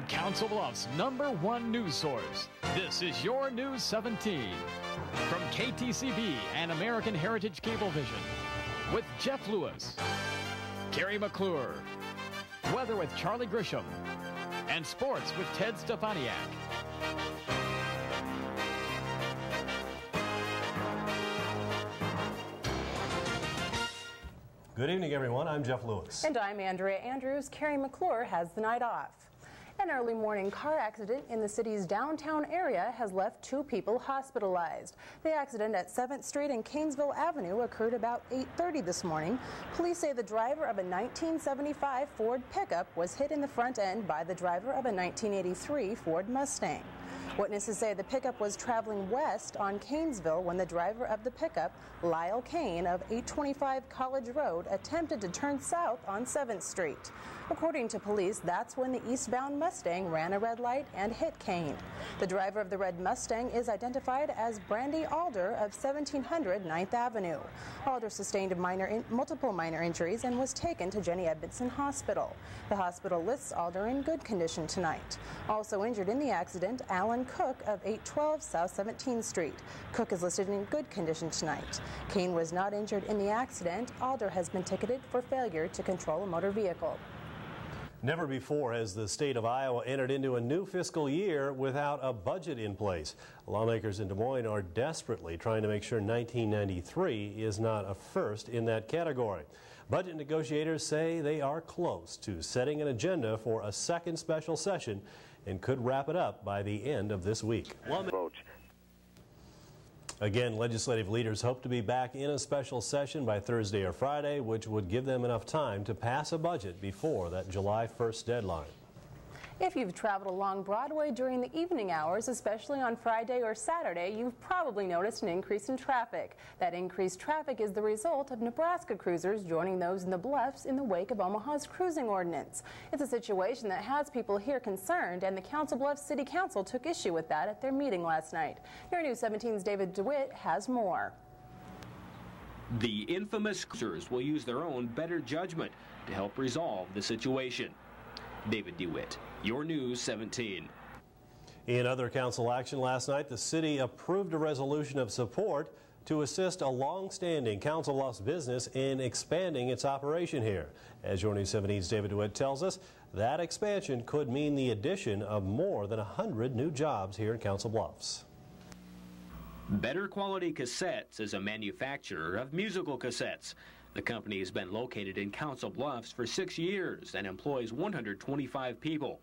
Council Bluffs' #1 news source. This is your News 17 from KTCB and American Heritage Cablevision with Jeff Lewis, Carrie McClure, weather with Charlie Grisham, and sports with Ted Stefaniak. Good evening, everyone. I'm Jeff Lewis. And I'm Andrea Andrews. Carrie McClure has the night off. An early morning car accident in the city's downtown area has left 2 people hospitalized. The accident at 7th Street and Kanesville Avenue occurred about 8:30 this morning. Police say the driver of a 1975 Ford pickup was hit in the front end by the driver of a 1983 Ford Mustang. Witnesses say the pickup was traveling west on Kanesville when the driver of the pickup, Lyle Kane of 825 College Road, attempted to turn south on 7th Street. According to police, that's when the eastbound Mustang ran a red light and hit Kane. The driver of the red Mustang is identified as Brandy Alder of 1700 9th Avenue. Alder sustained multiple minor injuries and was taken to Jenny Edmondson Hospital. The hospital lists Alder in good condition tonight. Also injured in the accident, Alan Cook of 812 South 17th Street. Cook is listed in good condition tonight. Kane was not injured in the accident. Alder has been ticketed for failure to control a motor vehicle. Never before has the state of Iowa entered into a new fiscal year without a budget in place. Lawmakers in Des Moines are desperately trying to make sure 1993 is not a first in that category. Budget negotiators say they are close to setting an agenda for a second special session and could wrap it up by the end of this week. Again, legislative leaders hope to be back in a special session by Thursday or Friday, which would give them enough time to pass a budget before that July 1st deadline. If you've traveled along Broadway during the evening hours, especially on Friday or Saturday, you've probably noticed an increase in traffic. That increased traffic is the result of Nebraska cruisers joining those in the Bluffs in the wake of Omaha's cruising ordinance. It's a situation that has people here concerned, and the Council Bluffs City Council took issue with that at their meeting last night. Your News 17's David DeWitt has more. The infamous cruisers will use their own better judgment to help resolve the situation. David DeWitt, your News 17. In other council action last night, the city approved a resolution of support to assist a long-standing Council Bluffs business in expanding its operation here. As your News 17's David DeWitt tells us, that expansion could mean the addition of more than 100 new jobs here in Council Bluffs. Better Quality Cassettes is a manufacturer of musical cassettes. The company has been located in Council Bluffs for 6 years and employs 125 people.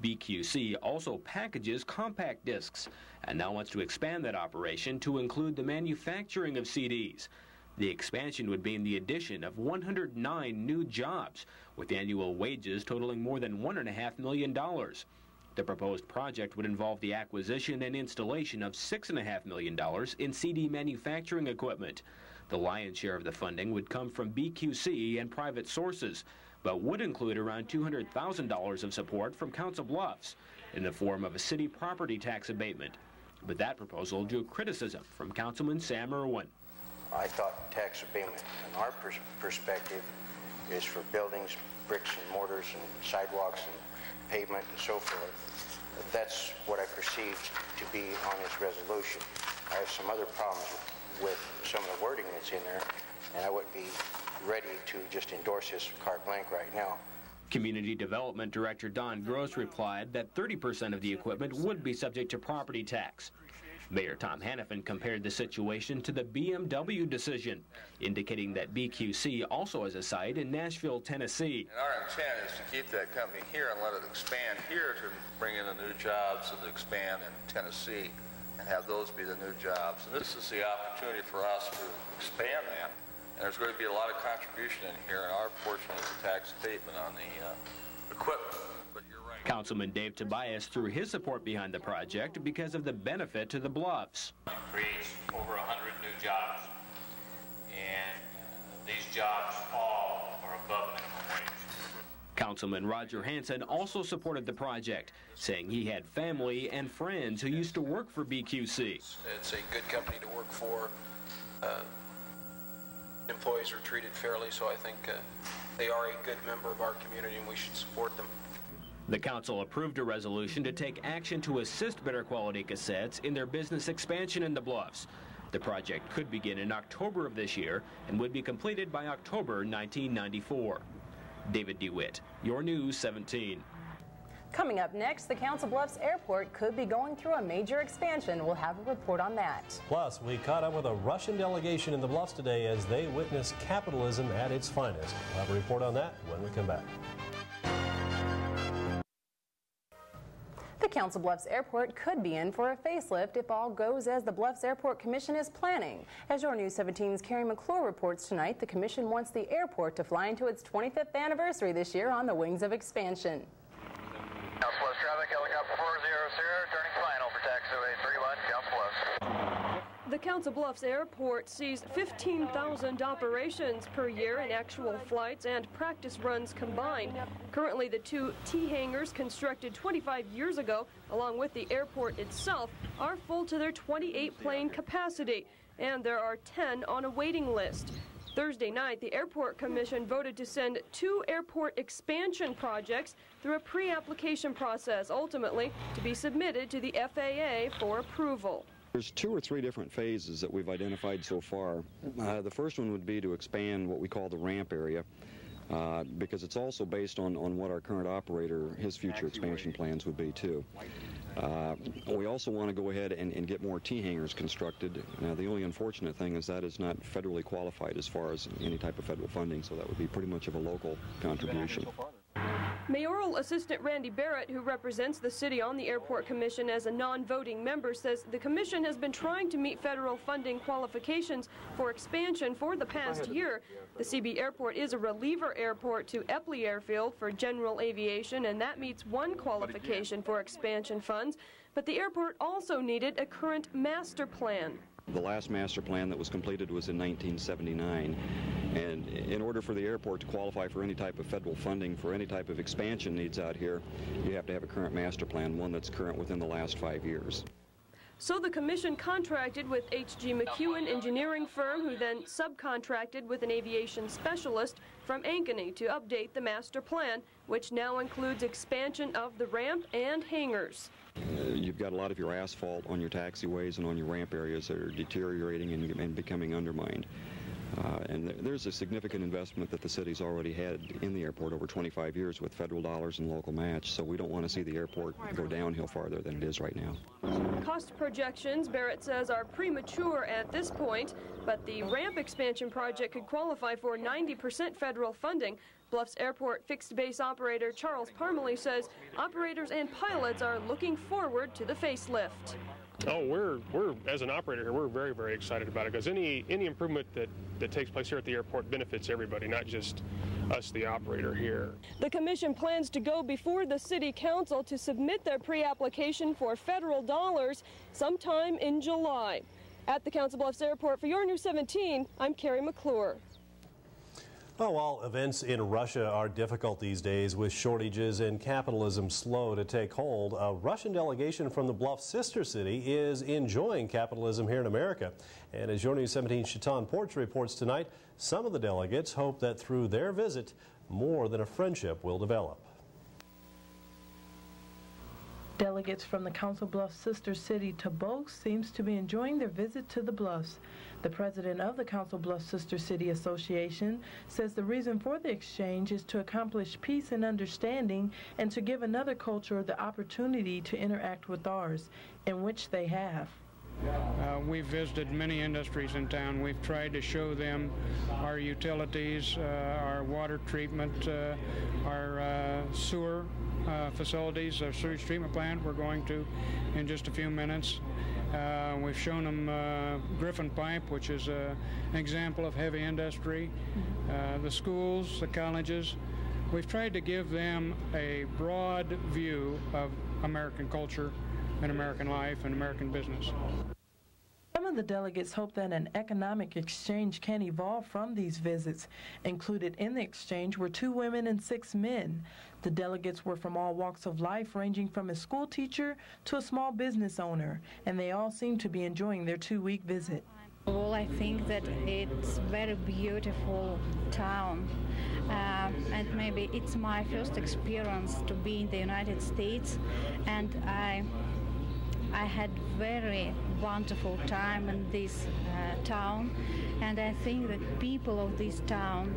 BQC also packages compact discs and now wants to expand that operation to include the manufacturing of CDs. The expansion would mean the addition of 109 new jobs, with annual wages totaling more than $1.5 million. The proposed project would involve the acquisition and installation of $6.5 million in CD manufacturing equipment. The lion's share of the funding would come from BQC and private sources, but would include around $200,000 of support from Council Bluffs in the form of a city property tax abatement. But that proposal drew criticism from Councilman Sam Irwin. I thought tax abatement, in our perspective, is for buildings, bricks and mortars and sidewalks and pavement and so forth. That's what I perceived to be on this resolution. I have some other problems with some of the wording that's in there, and I wouldn't be ready to just endorse this carte blanche right now. Community Development Director Don Gross replied that 30% of the equipment would be subject to property tax. Mayor Tom Hannafin compared the situation to the BMW decision, indicating that BQC also has a site in Nashville, Tennessee. And our intent is to keep that company here and let it expand here to bring in the new jobs and to expand in Tennessee and have those be the new jobs. And this is the opportunity for us to expand that. And there's going to be a lot of contribution in here, and our portion is a tax abatement on the equipment. But you're right. Councilman Dave Tobias threw his support behind the project because of the benefit to the Bluffs. It creates over 100 new jobs, and these jobs all are above minimum wage. Councilman Roger Hansen also supported the project, saying he had family and friends who used to work for BQC. It's a good company to work for. Employees are treated fairly, so I think they are a good member of our community and we should support them. The council approved a resolution to take action to assist Better Quality Cassettes in their business expansion in the Bluffs. The project could begin in October of this year and would be completed by October 1994. David DeWitt, your News 17. Coming up next, the Council Bluffs Airport could be going through a major expansion. We'll have a report on that. Plus, we caught up with a Russian delegation in the Bluffs today as they witnessed capitalism at its finest. We'll have a report on that when we come back. The Council Bluffs Airport could be in for a facelift if all goes as the Bluffs Airport Commission is planning. As your News 17's Carrie McClure reports tonight, the Commission wants the airport to fly into its 25th anniversary this year on the wings of expansion. Council Bluffs traffic, helicopter 400, turning final for taxiway 31, Council Bluffs. The Council Bluffs Airport sees 15,000 operations per year in actual flights and practice runs combined. Currently, the two T-hangars constructed 25 years ago, along with the airport itself, are full to their 28-plane capacity, and there are 10 on a waiting list. Thursday night, the Airport Commission voted to send 2 airport expansion projects through a pre-application process, ultimately to be submitted to the FAA for approval. There's 2 or 3 different phases that we've identified so far. The first one would be to expand what we call the ramp area, because it's also based on what our current operator, his future expansion plans would be too. We also want to go ahead and get more T-hangars constructed. Now, the only unfortunate thing is that is not federally qualified as far as any type of federal funding, so that would be pretty much of a local contribution. Mayoral Assistant Randy Barrett, who represents the city on the Airport Commission as a non-voting member, says the commission has been trying to meet federal funding qualifications for expansion for the past year. The CB Airport is a reliever airport to Epley Airfield for general aviation, and that meets one qualification for expansion funds. But the airport also needed a current master plan. The last master plan that was completed was in 1979, and in order for the airport to qualify for any type of federal funding for any type of expansion needs out here, you have to have a current master plan, one that's current within the last 5 years. So the commission contracted with H.G. McEwen engineering firm, who then subcontracted with an aviation specialist from Ankeny to update the master plan, which now includes expansion of the ramp and hangars. You've got a lot of your asphalt on your taxiways and on your ramp areas that are deteriorating and becoming undermined. And there's a significant investment that the city's already had in the airport over 25 years with federal dollars and local match, so we don't want to see the airport go downhill farther than it is right now. Cost projections, Barrett says, are premature at this point, but the ramp expansion project could qualify for 90% federal funding. Bluffs Airport fixed base operator Charles Parmalee says operators and pilots are looking forward to the facelift. Oh, we're as an operator here, we're very, very excited about it, because any improvement that takes place here at the airport benefits everybody, not just us, the operator here. The commission plans to go before the city council to submit their pre-application for federal dollars sometime in July. At the Council Bluffs Airport, for your News 17, I'm Carrie McClure. Well, while events in Russia are difficult these days with shortages and capitalism slow to take hold, a Russian delegation from the Bluffs sister city is enjoying capitalism here in America. And as your News 17 Chataun Porch reports tonight, some of the delegates hope that through their visit, more than a friendship will develop. Delegates from the Council Bluffs sister city to both seems to be enjoying their visit to the Bluffs. The president of the Council Bluffs Sister City Association says the reason for the exchange is to accomplish peace and understanding and to give another culture the opportunity to interact with ours, in which they have. We've visited many industries in town. We've tried to show them our utilities, our water treatment, our sewer facilities, our sewage treatment plant we're going to in just a few minutes. We've shown them Griffin Pipe, which is an example of heavy industry, the schools, the colleges. We've tried to give them a broad view of American culture and American life and American business. Some of the delegates hope that an economic exchange can evolve from these visits. Included in the exchange were 2 women and 6 men. The delegates were from all walks of life, ranging from a school teacher to a small business owner, and they all seemed to be enjoying their 2-week visit. Well, I think that it's very beautiful town, and maybe it's my first experience to be in the United States, and I had very wonderful time in this town, and I think that people of this town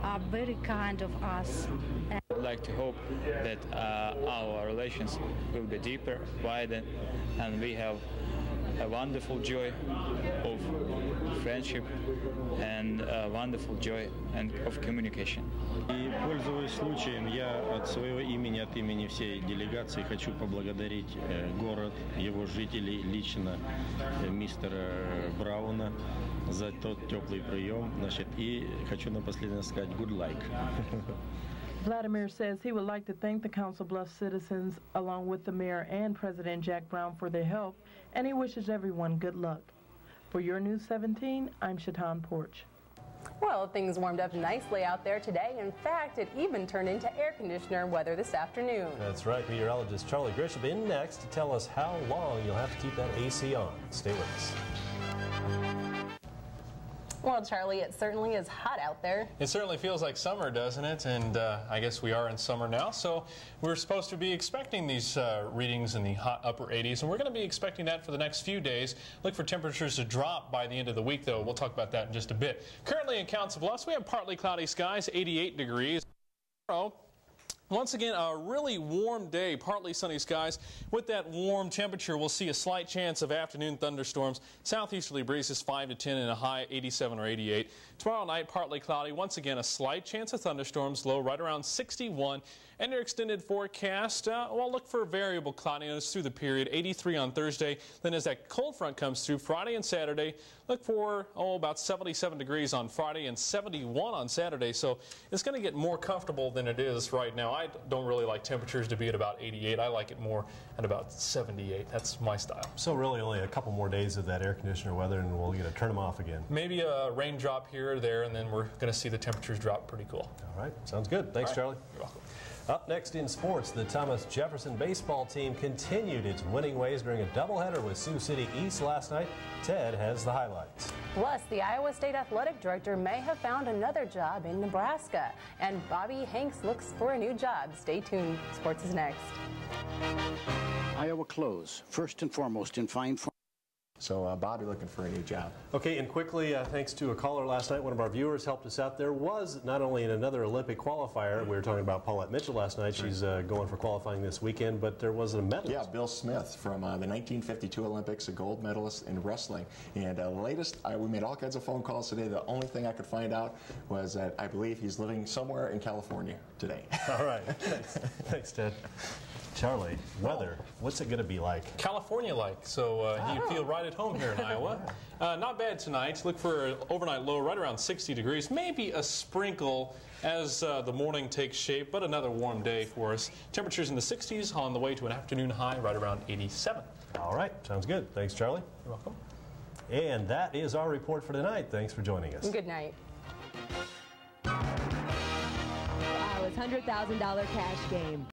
are very kind of us. I'd like to hope that our relations will be deeper, wider, and we have a wonderful joy of friendship and a wonderful joy and of communication. И, пользуясь случаем, я от своего имени, от имени всей делегации хочу поблагодарить город, его жителей, лично мистера Брауна за тот теплый прием. Значит, и хочу напоследок сказать good luck. Vladimir says he would like to thank the Council Bluffs citizens, along with the mayor and President Jack Brown, for their help, and he wishes everyone good luck. For your News 17, I'm Chataun Porch. Well, things warmed up nicely out there today. In fact, it even turned into air conditioner weather this afternoon. That's right. Meteorologist Charlie Grisham in next to tell us how long you'll have to keep that AC on. Stay with us. Well, Charlie, it certainly is hot out there. It certainly feels like summer, doesn't it? And I guess we are in summer now, so we're supposed to be expecting these readings in the hot upper 80s, and we're going to be expecting that for the next few days. Look for temperatures to drop by the end of the week, though. We'll talk about that in just a bit. Currently in Council Bluffs, we have partly cloudy skies, 88 degrees. Once again, a really warm day, partly sunny skies. With that warm temperature, we'll see a slight chance of afternoon thunderstorms. Southeasterly breezes 5 to 10 and a high 87 or 88. Tomorrow night, partly cloudy. Once again, a slight chance of thunderstorms, low right around 61. And your extended forecast, well, look for variable cloudiness through the period. 83 on Thursday. Then as that cold front comes through Friday and Saturday, look for, about 77 degrees on Friday and 71 on Saturday. So it's going to get more comfortable than it is right now. I don't really like temperatures to be at about 88. I like it more at about 78. That's my style. So really only a couple more days of that air conditioner weather and we'll get to turn them off again. Maybe a raindrop here or there, and then we're going to see the temperatures drop pretty cool. All right. Sounds good. Thanks, Charlie. You're welcome. Up next in sports, the Thomas Jefferson baseball team continued its winning ways during a doubleheader with Sioux City East last night. Ted has the highlights. Plus, the Iowa State athletic director may have found another job in Nebraska. And Bobby Hanks looks for a new job. Stay tuned. Sports is next. Iowa clothes, first and foremost in fine form. So Bobby looking for a new job. Okay, and quickly, thanks to a caller last night, one of our viewers helped us out. There was not only in another Olympic qualifier, we were talking about Paulette Mitchell last night, she's going for qualifying this weekend, but there was a medalist. Yeah, Bill Smith from the 1952 Olympics, a gold medalist in wrestling. And latest, we made all kinds of phone calls today. The only thing I could find out was that I believe he's living somewhere in California today. All right, thanks Ted. Charlie, weather, what's it going to be like? California-like, so you feel right at home here in Iowa. Not bad tonight. Look for an overnight low right around 60 degrees. Maybe a sprinkle as the morning takes shape, but another warm day for us. Temperatures in the 60s on the way to an afternoon high right around 87. All right, sounds good. Thanks, Charlie. You're welcome. And that is our report for tonight. Thanks for joining us. Good night. Iowa's $100,000 cash game.